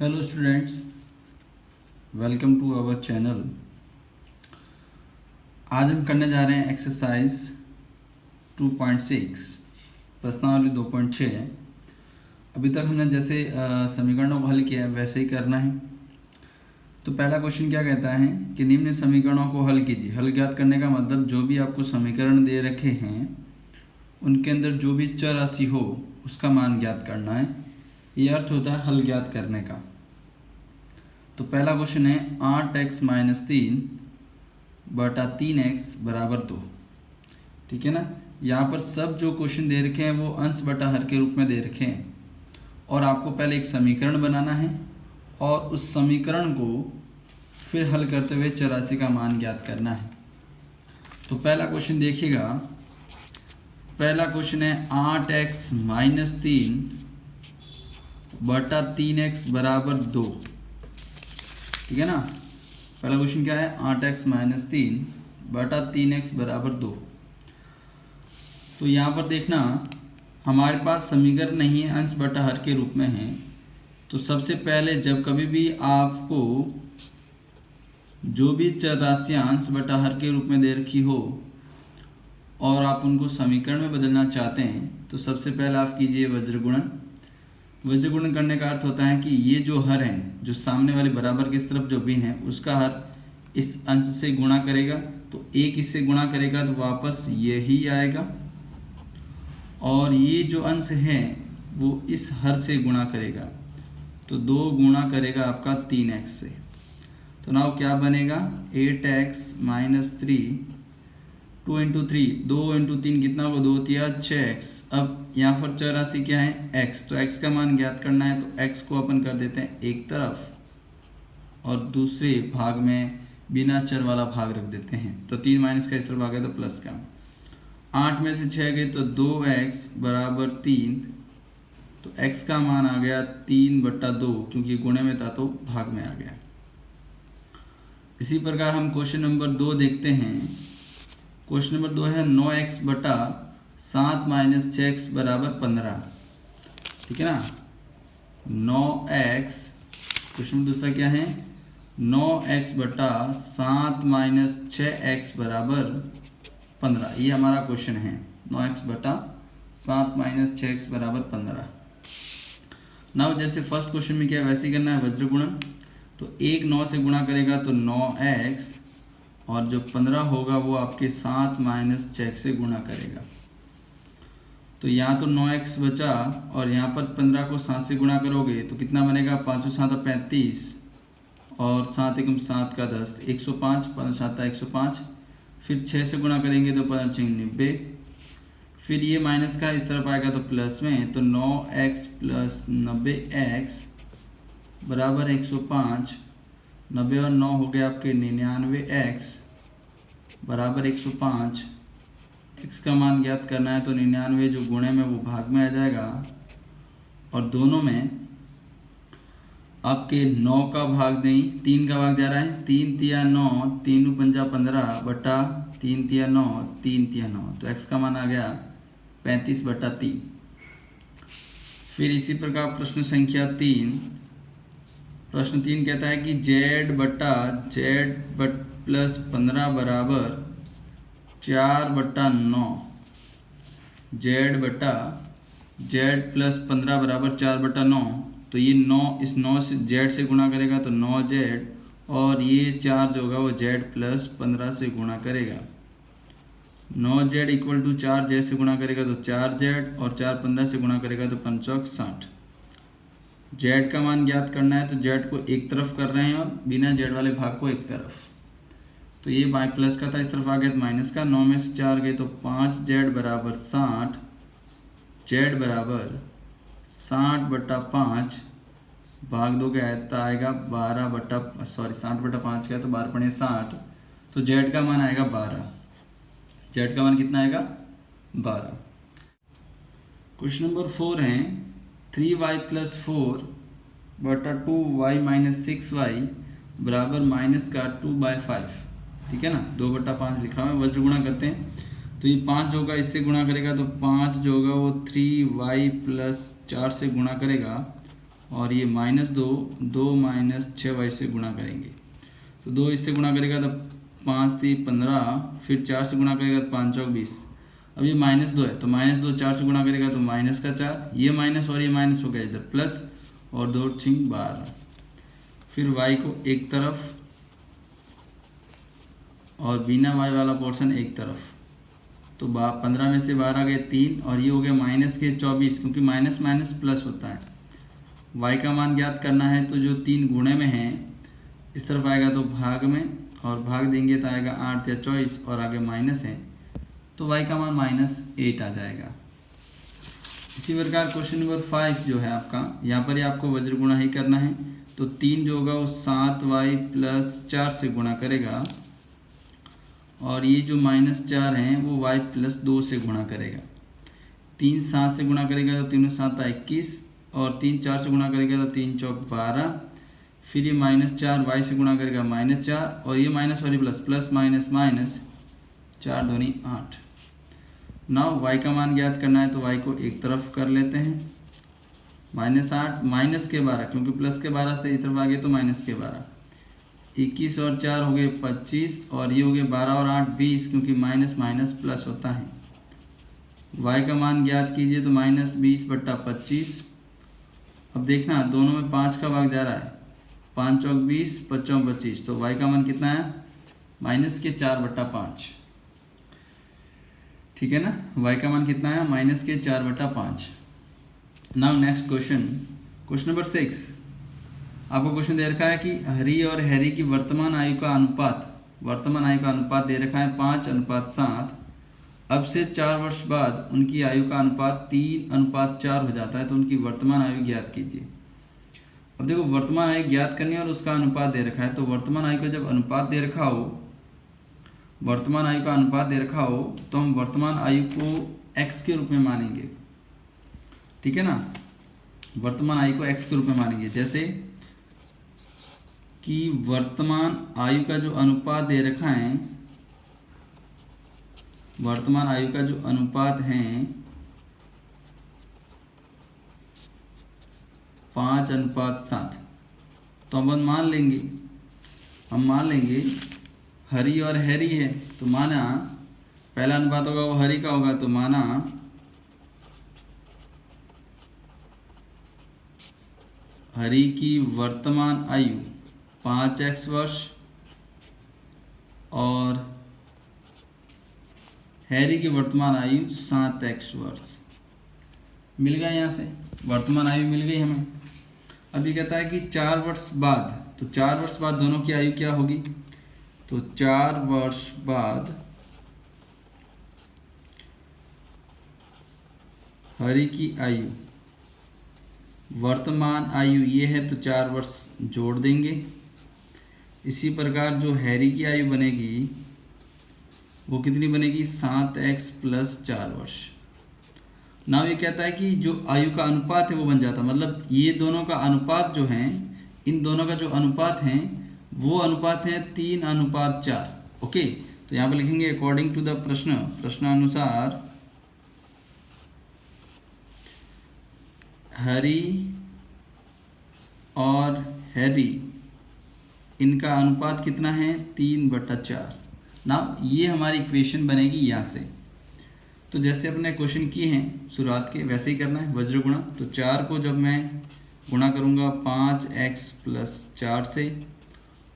Hello students, welcome to our channel. आज हम करने जा रहे हैं एक्सरसाइज 2.6 प्रश्नावली 2.6। अभी तक हमने जैसे समीकरणों को हल किया है वैसे ही करना है। तो पहला क्वेश्चन क्या कहता है कि निम्न समीकरणों को हल कीजिए। हल ज्ञात करने का मतलब जो भी आपको समीकरण दे रखे हैं उनके अंदर जो भी चर राशि हो उसका मान ज्ञात करना है। ये अर्थ होता है हल ज्ञात करने का। तो पहला क्वेश्चन है 8x - 3 बटा 3x बराबर 2। ठीक है ना। यहाँ पर सब जो क्वेश्चन दे रखे हैं वो अंश बटा हर के रूप में दे रखे हैं और आपको पहले एक समीकरण बनाना है और उस समीकरण को फिर हल करते हुए चर राशि का मान ज्ञात करना है। तो पहला क्वेश्चन देखिएगा। पहला क्वेश्चन है 8x - 3 बटा 3x बराबर 2। ठीक है ना। पहला क्वेश्चन क्या है 8x - 3 बटा 3x बराबर 2। तो यहाँ पर देखना हमारे पास समीकरण नहीं है, अंश बटा हर के रूप में है। तो सबसे पहले जब कभी भी आपको जो भी चर राशियाँ अंश बटा हर के रूप में दे रखी हो और आप उनको समीकरण में बदलना चाहते हैं तो सबसे पहले आप कीजिए वज्र गुणन। वज्र गुणन करने का अर्थ होता है कि ये जो हर है, जो सामने वाले बराबर की तरफ जो भिन्न है उसका हर इस अंश से गुणा करेगा, तो एक इससे गुणा करेगा तो वापस यही आएगा और ये जो अंश है वो इस हर से गुणा करेगा, तो 2 गुणा करेगा आपका 3x से। तो नाउ क्या बनेगा 8x - 3 2 × 3 2 × 3 कितना होगा 2 × 3 6x। अब यहाँ पर चर राशि क्या है x, तो x का मान ज्ञात करना है तो x को अपन कर देते हैं एक तरफ और दूसरे भाग में बिना चर वाला भाग रख देते हैं। तो 3 माइनस का इस तरफ आ गया तो प्लस का। 8 में से 6 गए तो 2x बराबर 3, तो x का मान आ गया 3/2 क्योंकि गुणे में था तो भाग में आ गया। इसी प्रकार हम क्वेश्चन नंबर 2 देखते हैं। क्वेश्चन नंबर 2 है 9x बटा 7 - 6x बराबर 15। ठीक है ना। 9x, क्वेश्चन नंबर दूसरा क्या है 9x बटा 7 - 6x बराबर 15। ये हमारा क्वेश्चन है 9x बटा 7 - 6x बराबर 15। नाउ जैसे फर्स्ट क्वेश्चन में क्या है वैसे ही करना है वज्र गुणन। तो 1 9 से गुणा करेगा तो 9x और जो 15 होगा वो आपके 7 - 6 से गुणा करेगा। तो यहाँ तो 9x बचा और यहाँ पर 15 को 7 से गुणा करोगे तो कितना बनेगा 5 × 7 = 35 और 7 × 7 = 10 105 5 × 7 = 105। फिर 6 से गुणा करेंगे तो 5 × 6 = 90। फिर ये माइनस का इस तरफ आएगा तो प्लस में, तो 9x + 90x बराबर 105। 90 और 9 हो गए आपके 99x बराबर 105। x का मान ज्ञात करना है तो 99 जो गुणे में वो भाग में आ जाएगा और दोनों में आपके 9 का भाग नहीं 3 का भाग जा रहा है। 3 × 3 = 9 3 × 5 = 15 बटा 3 × 9 3 × 9, तो x का मान आ गया 35/3। फिर इसी प्रकार प्रश्न संख्या 3। प्रश्न 3 कहता है कि z बटा z प्लस 15 बराबर 4/9। z बटा z प्लस 15 बराबर 4/9। तो ये 9 इस 9 से z से गुणा करेगा तो 9z और ये 4 जो होगा वो z प्लस 15 से गुणा करेगा। 9z = 4z से गुणा करेगा तो 4z और 4 15 से गुणा करेगा तो 5 × 60। z का मान ज्ञात करना है तो z को एक तरफ कर रहे हैं और बिना z वाले भाग को एक तरफ। तो ये बाई प्लस का था इस तरफ आ गया तो माइनस का। 9 में से 4 गए तो 5z बराबर 60। z बराबर 60/5 भाग 2 का आयता आएगा 60/5 का, तो 12 × 60, तो z का मान आएगा 12। z का मान कितना आएगा 12। क्वेश्चन नंबर 4 है 3y + 4 बटा 2y - 6y बराबर माइनस का 2/5। ठीक है ना। 2/5 लिखा हुआ है। वज्र गुणा करते हैं तो ये 5 जो होगा इससे गुणा करेगा तो 5 जो होगा वो 3y + 4 से गुणा करेगा और ये -2, 2 - 6y से गुणा करेंगे। तो 2 इससे गुणा करेगा तो 5 3 15, फिर 4 से गुणा करेगा तो 5 चौक 20। अब ये -2 है तो -2 4 से गुणा करेगा तो -4, ये माइनस और ये माइनस हो गया इधर प्लस, और 2 6 12। फिर y को एक तरफ और बिना y वाला पोर्शन एक तरफ, तो 15 में से 12 गए 3, और ये हो गया -24, क्योंकि माइनस माइनस प्लस होता है। y का मान ज्ञात करना है तो जो 3 गुणे में है इस तरफ आएगा तो भाग में, और भाग देंगे तो आएगा 8 या 24, और आगे माइनस है तो y का मान -8 आ जाएगा। इसी प्रकार क्वेश्चन नंबर 5 जो है आपका, यहाँ पर ही आपको वज्र गुणा ही करना है। तो 3 जो होगा वो 7y + 4 से गुणा करेगा, और ये जो -4 हैं वो y + 2 से गुणा करेगा। 3 7 से गुणा करेगा तो 3 7 21, और 3 4 से गुणा करेगा तो 3 चौक 12, फिर ये -4 y से गुणा करेगा -4, और ये माइनस और ये प्लस, प्लस माइनस माइनस, 4 दूनी 8। नाउ y का मान ज्ञात करना है तो y को एक तरफ कर लेते हैं, -8 माइनस के 12, क्योंकि प्लस के 12 से इस तरफ आ गए तो माइनस के 12, 21 और 4 हो गए 25, और ये हो गए 12 और 8 20, क्योंकि माइनस माइनस प्लस होता है। y का मान ज्ञात कीजिए तो -20/25। अब देखना दोनों में 5 का भाग जा रहा है, 5 चौक 20, 5 चौक 25, तो y का मान कितना है -4/5। ठीक है ना, y का मान कितना है -4/5। Now next question number 6। आपको क्वेश्चन दे रखा है कि हरी और हैरी की वर्तमान आयु का अनुपात दे रखा है 5:7। अब से 4 वर्ष बाद उनकी आयु का अनुपात 3:4 हो जाता है, तो उनकी वर्तमान आयु ज्ञात कीजिए। अब देखो वर्तमान आयु ज्ञात करनी है और उसका अनुपात दे रखा है, तो वर्तमान आयु का जब अनुपात दे रखा हो, तो हम वर्तमान आयु को x के रूप में मानेंगे। ठीक है ना, वर्तमान आयु को x के रूप में मानेंगे। जैसे कि वर्तमान आयु का जो अनुपात दे रखा है, वर्तमान आयु का जो अनुपात है 5:7, तो हम मान लेंगे हरी और हैरी है, तो माना पहला अनुपात होगा वो हरी का होगा, तो माना हरी की वर्तमान आयु 5x वर्ष और हैरी की वर्तमान आयु 7x वर्ष। मिल गया, यहाँ से वर्तमान आयु मिल गई हमें। अब ये कहता है कि 4 वर्ष बाद, तो 4 वर्ष बाद दोनों की आयु क्या होगी, तो 4 वर्ष बाद हरी की आयु, वर्तमान आयु ये है तो 4 वर्ष जोड़ देंगे। इसी प्रकार जो हैरी की आयु बनेगी वो कितनी बनेगी, 7x + 4 वर्ष। नाउ ये कहता है कि जो आयु का अनुपात है वो बन जाता, मतलब ये दोनों का अनुपात जो है, इन दोनों का जो अनुपात है वो अनुपात है 3:4। ओके, तो यहाँ पर लिखेंगे अकॉर्डिंग टू द प्रश्नानुसार हरी और हैरी इनका अनुपात कितना है, 3/4। ना ये हमारी इक्वेशन बनेगी यहाँ से। तो जैसे अपने क्वेश्चन किए हैं शुरुआत के, वैसे ही करना है वज्र गुणा। तो 4 को जब मैं गुणा करूँगा 5x + 4 से,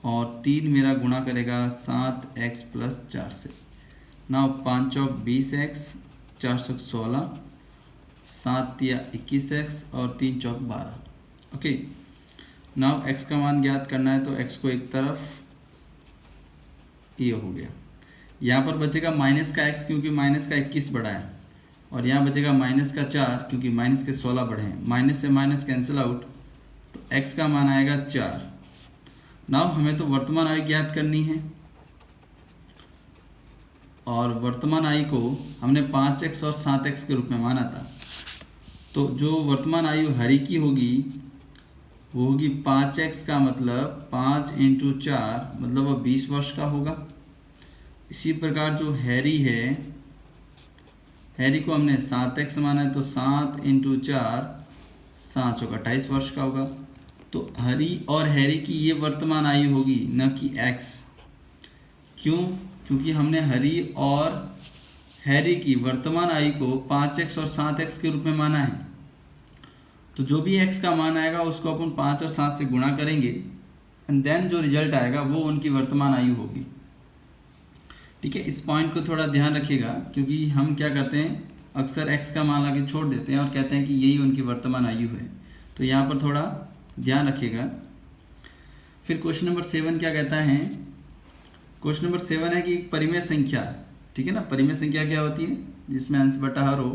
और 3 मेरा गुणा करेगा 7x + 4 से। ना 5 चौक 20x, 4 चौक 16, 7 या 21x, और 3 चौक 12। ओके, नाउ x का मान ज्ञात करना है, तो x को एक तरफ, ये हो गया। यहाँ पर बचेगा माइनस का x, क्योंकि माइनस का 21 बढ़ा है, और यहाँ बचेगा -4, क्योंकि माइनस के 16 बढ़े हैं। माइनस से माइनस कैंसिल आउट, तो x का मान आएगा 4। नाउ हमें तो वर्तमान आयु ज्ञात करनी है, और वर्तमान आयु को हमने 5x और 7x के रूप में माना था। तो जो वर्तमान आयु हरी की होगी वो होगी 5x का मतलब 5 × 4, मतलब वो 20 वर्ष का होगा। इसी प्रकार जो हैरी है, हैरी को हमने 7x माना है, तो 7 × 4 7 चौका 28 वर्ष का होगा। तो हरी और हैरी की ये वर्तमान आयु होगी, न कि एक्स। क्यों? क्योंकि हमने हरी और हैरी की वर्तमान आयु को 5x और 7x के रूप में माना है। तो जो भी x का मान आएगा उसको अपन 5 और 7 से गुणा करेंगे एंड देन जो रिजल्ट आएगा वो उनकी वर्तमान आयु होगी। ठीक है, इस पॉइंट को थोड़ा ध्यान रखिएगा, क्योंकि हम क्या करते हैं, अक्सर x का मान लाके छोड़ देते हैं और कहते हैं कि यही उनकी वर्तमान आयु है। तो यहाँ पर थोड़ा ध्यान रखिएगा। फिर क्वेश्चन नंबर 7 क्या कहता है? क्वेश्चन नंबर 7 है कि एक परिमेय संख्या, ठीक है ना, परिमेय संख्या क्या होती है? जिसमें अंश बटा हर हो।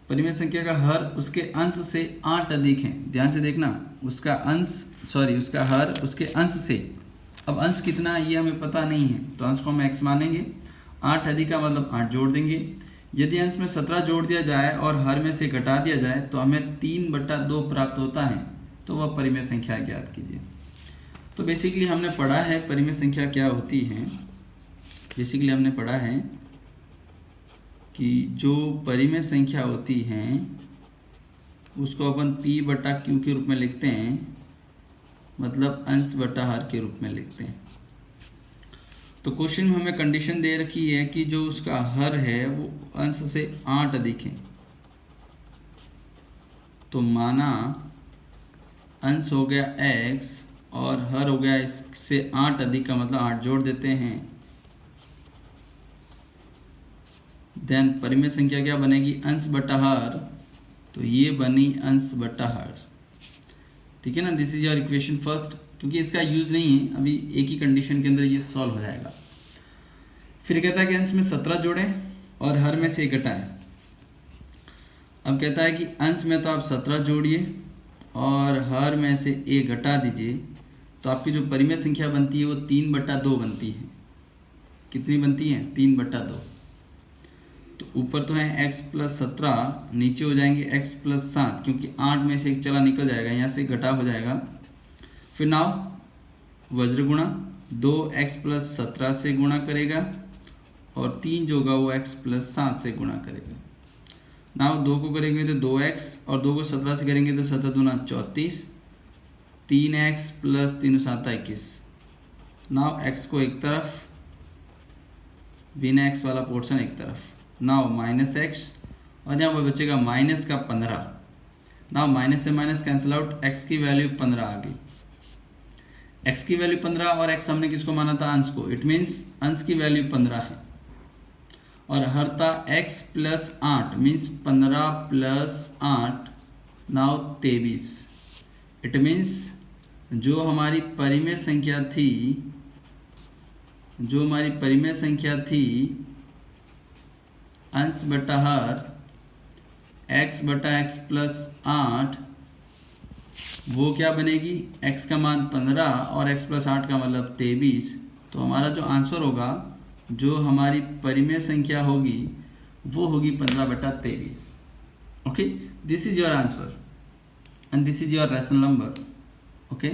परिमेय संख्या का हर उसके अंश से 8 अधिक है। ध्यान से देखना, उसका हर उसके अंश से। अब अंश कितना ये हमें पता नहीं है, तो अंश को हम x मानेंगे। 8 अधिक का मतलब 8 जोड़ देंगे। यदि अंश में 17 जोड़ दिया जाए और हर में से घटा दिया जाए तो हमें 3/2 प्राप्त होता है। तो वह परिमेय संख्या ज्ञात कीजिए। तो बेसिकली हमने पढ़ा है परिमेय संख्या क्या होती है। बेसिकली हमने पढ़ा है कि जो परिमेय संख्या होती हैं उसको अपन p/q के रूप में लिखते हैं, मतलब अंश बटा हर के रूप में लिखते हैं। तो क्वेश्चन में हमें कंडीशन दे रखी है कि जो उसका हर है वो अंश से 8 अधिक है। तो माना अंश हो गया x और हर हो गया इससे 8 अधिक का मतलब 8 जोड़ देते हैं। देन परिमेय संख्या क्या बनेगी? अंश बटा हर। तो ये बनी अंश बटा हर। ठीक है ना, this is your equation first. क्योंकि इसका यूज नहीं है अभी, एक ही कंडीशन के अंदर ये सॉल्व हो जाएगा। फिर कहता है कि अंश में 17 जोड़े और हर में से 1 घटाएं। अब कहता है कि अंश में तो आप 17 जोड़िए और हर में से 1 घटा दीजिए, तो आपकी जो परिमेय संख्या बनती है वो 3/2 बनती है। कितनी बनती है? 3/2। तो ऊपर तो है x + 17, नीचे हो जाएंगे x + 7, क्योंकि 8 में से 1 चला निकल जाएगा, यहाँ से घटा हो जाएगा। फिर नाउ वज्र गुणा 2x + 17 से गुणा करेगा और 3 जो होगा वो x + 7 से गुणा करेगा। नाउ 2 को करेंगे तो 2x और 2 को 17 से करेंगे तो 7 दूना 34, 3x + 3 7 21। नाउ x को एक तरफ, बिना x वाला पोर्शन एक तरफ। नाउ -x और यहाँ पर बचेगा -15। नाउ माइनस से माइनस कैंसिल आउट, x की वैल्यू 15 आ गई। x की वैल्यू 15 और x हमने किसको माना था? अंश को। इट मीन्स अंश की वैल्यू 15 है और हर था x + 8 means 15 + 8 now 23। It means जो हमारी परिमेय संख्या थी अंश बटा हर x/x + 8, वो क्या बनेगी? x का मान 15 और x + 8 का मतलब 23। तो हमारा जो आंसर होगा, जो हमारी परिमेय संख्या होगी वो होगी 15/23। Okay, this is your answer and this is your rational number. Okay.